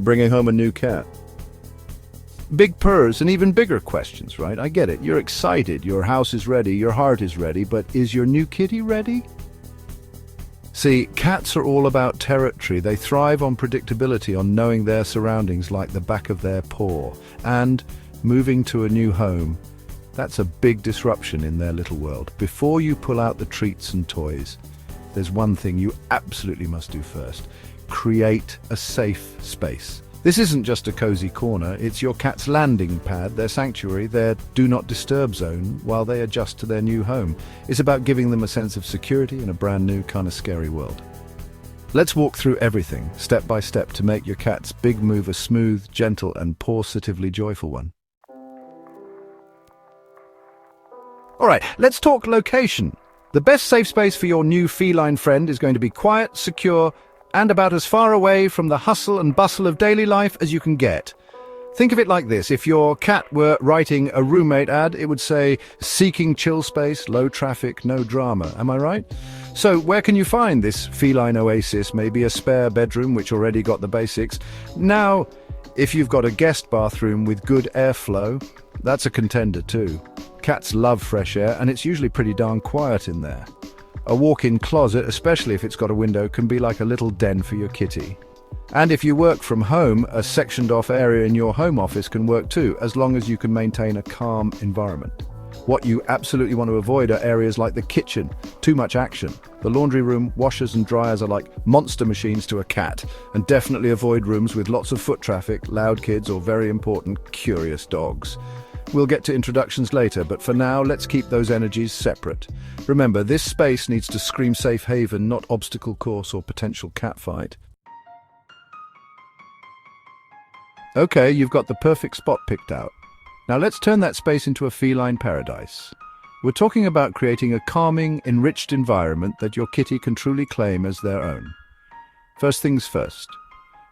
Bringing home a new cat. Big purrs and even bigger questions, right? I get it. You're excited, your house is ready, your heart is ready, but is your new kitty ready? See, cats are all about territory. They thrive on predictability, on knowing their surroundings like the back of their paw. And moving to a new home, that's a big disruption in their little world. Before you pull out the treats and toys, there's one thing you absolutely must do first. Create a safe space. This isn't just a cozy corner, it's your cat's landing pad, their sanctuary, their do not disturb zone while they adjust to their new home. It's about giving them a sense of security in a brand new, kind of scary world. Let's walk through everything, step by step, to make your cat's big move a smooth, gentle, and positively joyful one. Alright, let's talk location. The best safe space for your new feline friend is going to be quiet, secure, and about as far away from the hustle and bustle of daily life as you can get. Think of it like this. If your cat were writing a roommate ad, it would say, seeking chill space, low traffic, no drama. Am I right? So where can you find this feline oasis? Maybe a spare bedroom, which already got the basics. Now, if you've got a guest bathroom with good airflow, that's a contender too. Cats love fresh air, and it's usually pretty darn quiet in there. A walk-in closet, especially if it's got a window, can be like a little den for your kitty. And if you work from home, a sectioned-off area in your home office can work too, as long as you can maintain a calm environment. What you absolutely want to avoid are areas like the kitchen, too much action. The laundry room, washers and dryers are like monster machines to a cat, and definitely avoid rooms with lots of foot traffic, loud kids, or very important, curious dogs. We'll get to introductions later, but for now, let's keep those energies separate. Remember, this space needs to scream safe haven, not obstacle course or potential catfight. Okay, you've got the perfect spot picked out. Now let's turn that space into a feline paradise. We're talking about creating a calming, enriched environment that your kitty can truly claim as their own. First things first.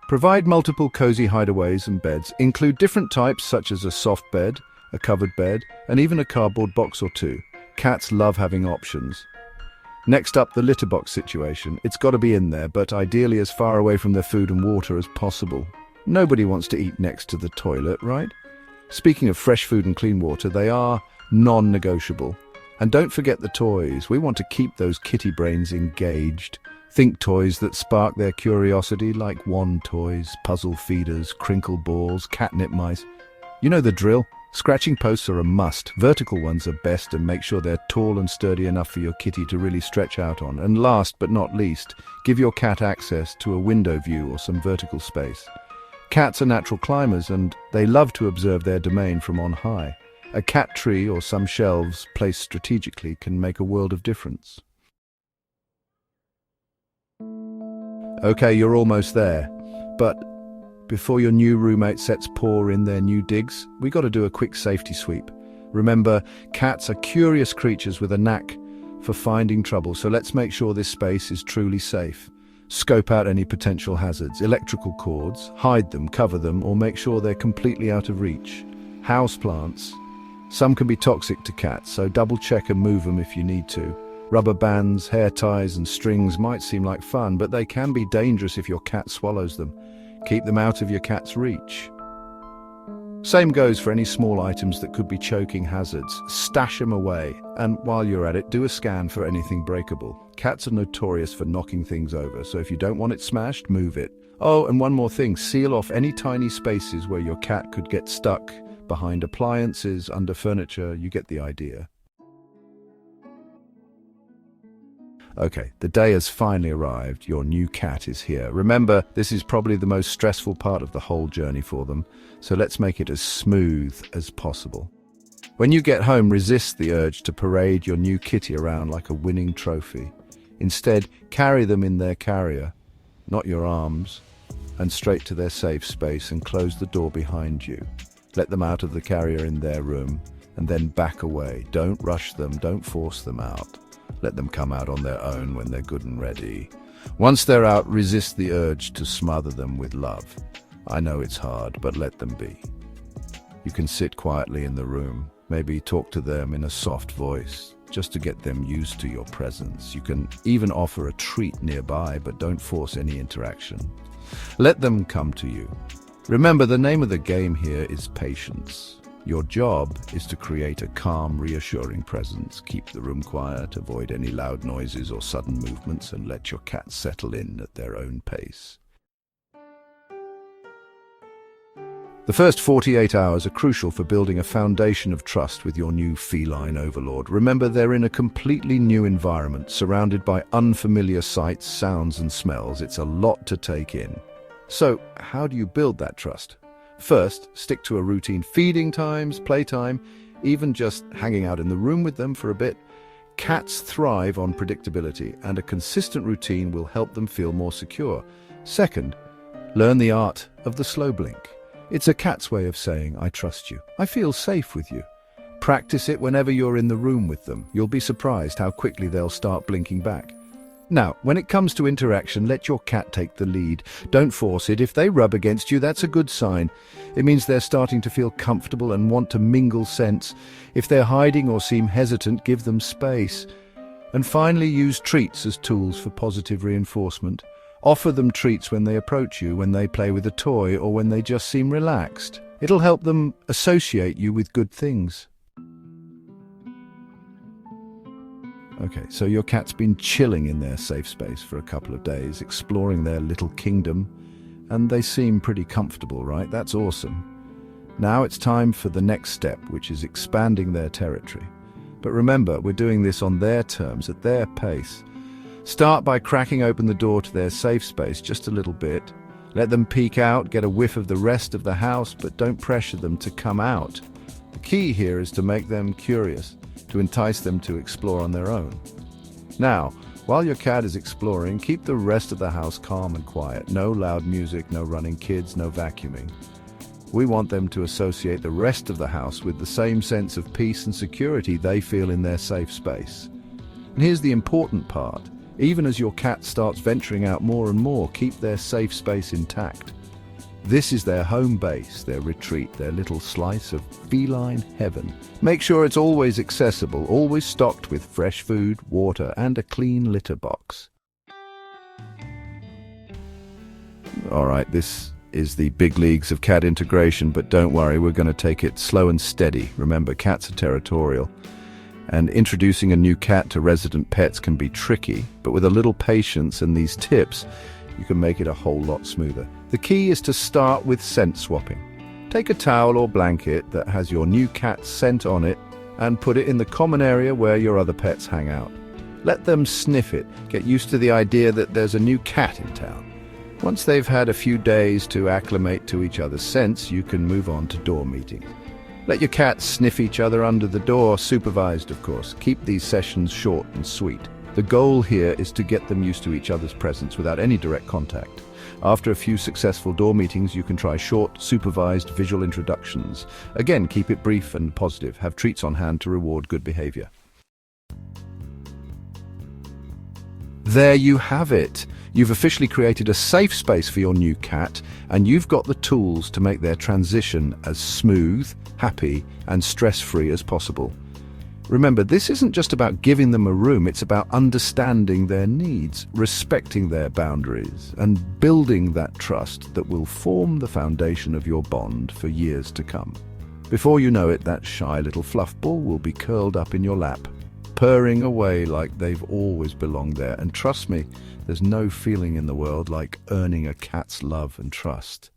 Provide multiple cozy hideaways and beds. Include different types such as a soft bed, a covered bed, and even a cardboard box or two. Cats love having options. Next up, the litter box situation. It's got to be in there, but ideally as far away from their food and water as possible. Nobody wants to eat next to the toilet, right? Speaking of fresh food and clean water, they are non-negotiable. And don't forget the toys. We want to keep those kitty brains engaged. Think toys that spark their curiosity, like wand toys, puzzle feeders, crinkle balls, catnip mice. You know the drill. Scratching posts are a must. Vertical ones are best, and make sure they're tall and sturdy enough for your kitty to really stretch out on. And last but not least, give your cat access to a window view or some vertical space. Cats are natural climbers, and they love to observe their domain from on high. A cat tree or some shelves placed strategically can make a world of difference. Okay, you're almost there, but before your new roommate sets paw in their new digs, we got to do a quick safety sweep. Remember, cats are curious creatures with a knack for finding trouble, so let's make sure this space is truly safe. Scope out any potential hazards, electrical cords, hide them, cover them, or make sure they're completely out of reach. Houseplants. Some can be toxic to cats, so double check and move them if you need to. Rubber bands, hair ties, and strings might seem like fun, but they can be dangerous if your cat swallows them. Keep them out of your cat's reach. Same goes for any small items that could be choking hazards. Stash them away, and while you're at it, do a scan for anything breakable. Cats are notorious for knocking things over, so if you don't want it smashed, move it. Oh, and one more thing, seal off any tiny spaces where your cat could get stuck, behind appliances, under furniture. You get the idea. Okay, the day has finally arrived. Your new cat is here. Remember, this is probably the most stressful part of the whole journey for them, so let's make it as smooth as possible. When you get home, resist the urge to parade your new kitty around like a winning trophy. Instead, carry them in their carrier, not your arms, and straight to their safe space and close the door behind you. Let them out of the carrier in their room, and then back away. Don't rush them, don't force them out. Let them come out on their own when they're good and ready. Once they're out, resist the urge to smother them with love. I know it's hard, but let them be. You can sit quietly in the room, maybe talk to them in a soft voice. just to get them used to your presence. You can even offer a treat nearby, but don't force any interaction. Let them come to you. Remember, the name of the game here is patience. Your job is to create a calm, reassuring presence. Keep the room quiet, avoid any loud noises or sudden movements, and let your cat settle in at their own pace. The first 48 hours are crucial for building a foundation of trust with your new feline overlord. Remember, they're in a completely new environment, surrounded by unfamiliar sights, sounds, and smells. It's a lot to take in. So, how do you build that trust? First, stick to a routine: feeding times, playtime, even just hanging out in the room with them for a bit. Cats thrive on predictability, and a consistent routine will help them feel more secure. Second, learn the art of the slow blink. It's a cat's way of saying, "I trust you. I feel safe with you." Practice it whenever you're in the room with them. You'll be surprised how quickly they'll start blinking back. Now, when it comes to interaction, let your cat take the lead. Don't force it. If they rub against you, that's a good sign. It means they're starting to feel comfortable and want to mingle sense. If they're hiding or seem hesitant, give them space. And finally, use treats as tools for positive reinforcement. Offer them treats when they approach you, when they play with a toy, or when they just seem relaxed. It'll help them associate you with good things. Okay, so your cat's been chilling in their safe space for a couple of days, exploring their little kingdom, and they seem pretty comfortable, right? That's awesome. Now it's time for the next step, which is expanding their territory. But remember, we're doing this on their terms, at their pace. Start by cracking open the door to their safe space just a little bit. Let them peek out, get a whiff of the rest of the house, but don't pressure them to come out. The key here is to make them curious, to entice them to explore on their own. Now, while your cat is exploring, keep the rest of the house calm and quiet. No loud music, no running kids, no vacuuming. We want them to associate the rest of the house with the same sense of peace and security they feel in their safe space. And here's the important part. Even as your cat starts venturing out more and more, keep their safe space intact. This is their home base, their retreat, their little slice of feline heaven. Make sure it's always accessible, always stocked with fresh food, water, and a clean litter box. All right, this is the big leagues of cat integration, but don't worry, we're going to take it slow and steady. Remember, cats are territorial, and introducing a new cat to resident pets can be tricky, but with a little patience and these tips, you can make it a whole lot smoother. The key is to start with scent swapping. Take a towel or blanket that has your new cat's scent on it and put it in the common area where your other pets hang out. Let them sniff it, get used to the idea that there's a new cat in town. Once they've had a few days to acclimate to each other's scents, you can move on to door meetings. Let your cats sniff each other under the door, supervised of course. Keep these sessions short and sweet. The goal here is to get them used to each other's presence without any direct contact. After a few successful door meetings, you can try short, supervised visual introductions. Again, keep it brief and positive. Have treats on hand to reward good behavior. There you have it. You've officially created a safe space for your new cat, and you've got the tools to make their transition as smooth, happy, and stress-free as possible. Remember, this isn't just about giving them a room, it's about understanding their needs, respecting their boundaries, and building that trust that will form the foundation of your bond for years to come. Before you know it, that shy little fluff ball will be curled up in your lap, purring away like they've always belonged there. And trust me, there's no feeling in the world like earning a cat's love and trust.